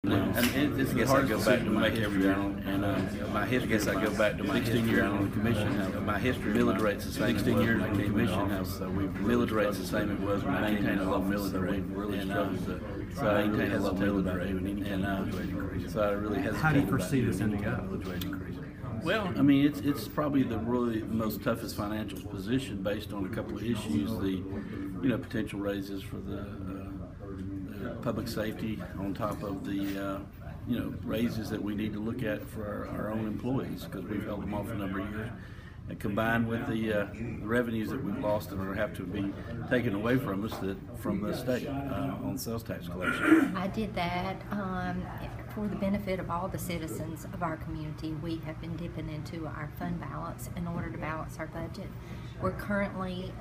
No, and it's hard to go back to my history and my history. I guess I go back to my 16 years on the commission. My history, millage rate's the same. 16 years on the commission. So millage rate's the same it was when I maintained a low millage rate. Really struggled to maintain a low millage rate, and so I really hesitated. How do you foresee this ending up? Well, I mean, it's probably the most toughest financial position based on a couple of issues. The potential raises for the public safety on top of the raises that we need to look at for our own employees, because we've held them off a number of years, and combined with the revenues that we've lost and have to be taken away from us from the state on sales tax collection. I did that for the benefit of all the citizens of our community. We have been dipping into our fund balance in order to balance our budget. We're currently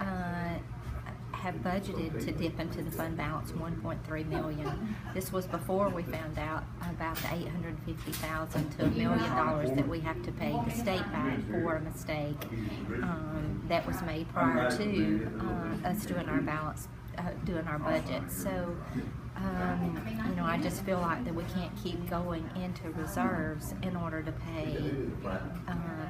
have budgeted to dip into the fund balance $1.3 million. This was before we found out about the $850,000 to $1 million that we have to pay the state back for a mistake that was made prior to us doing our balance, doing our budget. So I just feel like that we can't keep going into reserves in order to pay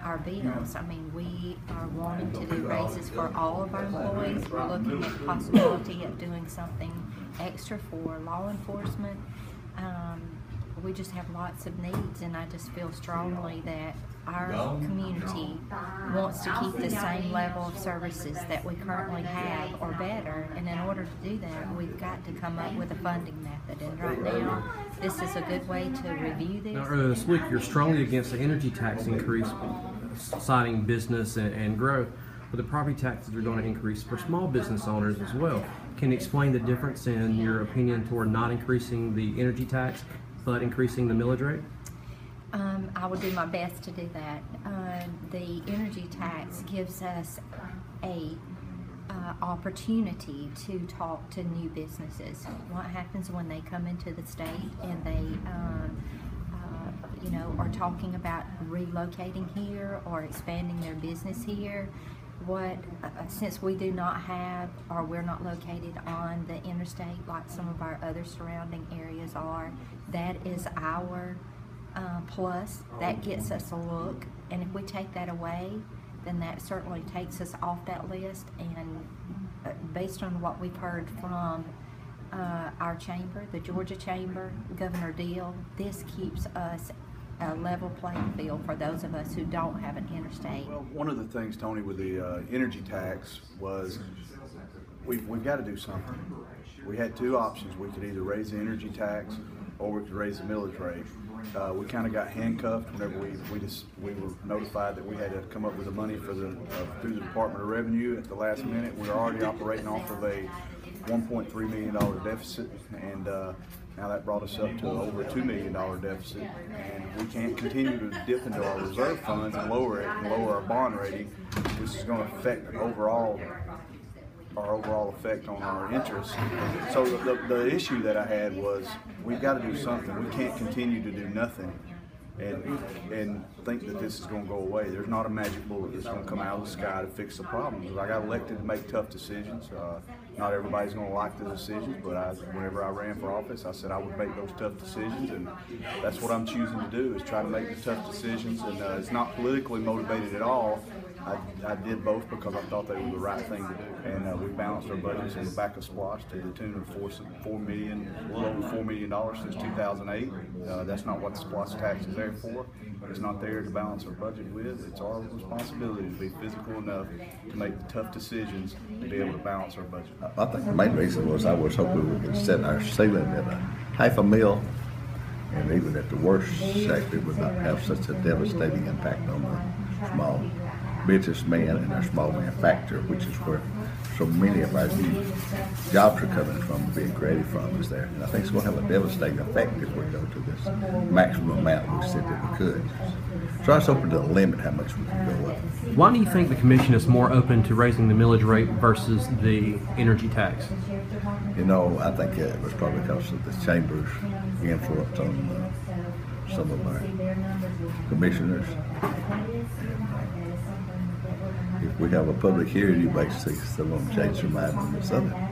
our bills. I mean, we are wanting to do raises for all of our employees. We're looking at the possibility of doing something extra for law enforcement. We just have lots of needs, and I just feel strongly that our community wants to keep the same level of services that we currently have or better, and in order to do that, we've got to come up with a funding method. And right now, this is a good way to review this. Now, earlier this week, you're strongly against the energy tax increase, citing business and growth, but the property taxes are going to increase for small business owners as well. Can you explain the difference in your opinion toward not increasing the energy tax, but increasing the millage rate? I will do my best to do that. The energy tax gives us a opportunity to talk to new businesses. What happens when they come into the state and they are talking about relocating here or expanding their business here? Since we do not have, or we're not located on the interstate like some of our other surrounding areas are, that is our plus. That gets us a look, and if we take that away, then that certainly takes us off that list. And based on what we've heard from our chamber, the Georgia Chamber, Governor Deal, this keeps us a level playing field for those of us who don't have an interstate. Well, one of the things, Tony, with the energy tax was we've got to do something. We had two options. We could either raise the energy tax or we could raise the millage rate. We kind of got handcuffed whenever we were notified that we had to come up with the money for through the Department of Revenue at the last minute. We were already operating off of a $1.3 million deficit, and now that brought us up to over a $2 million deficit, and we can't continue to dip into our reserve funds and lower it and lower our bond rating, which is going to affect our overall effect on our interest. So the issue that I had was, we've got to do something. We can't continue to do nothing and think that this is going to go away. There's not a magic bullet that's going to come out of the sky to fix the problems. I got elected to make tough decisions. Not everybody's going to like the decisions, but whenever I ran for office, I said I would make those tough decisions, and that's what I'm choosing to do, is try to make the tough decisions. And it's not politically motivated at all. I did both because I thought they were the right thing to do, and we balanced our budgets on the back of SPLOST to the tune of a little over $4 million since 2008. That's not what the SPLOST tax is there for. It's not there to balance our budget with. It's our responsibility to be physical enough to make the tough decisions to be able to balance our budget. I think the main reason was I was hoping we could set our ceiling at $500,000, and even at the worst sector, would not have such a devastating impact on the small businessman and our small manufacturer, which is where so many of our new jobs are coming from, being created from, is there. And I think it's going to have a devastating effect if we go to this maximum amount we said that we could. So I was hoping to limit how much we could go up. Why do you think the commission is more open to raising the millage rate versus the energy tax? I think it was probably because of the chamber's influence on some of our commissioners. If we have a public hearing, you may see some of them change their mind on this other.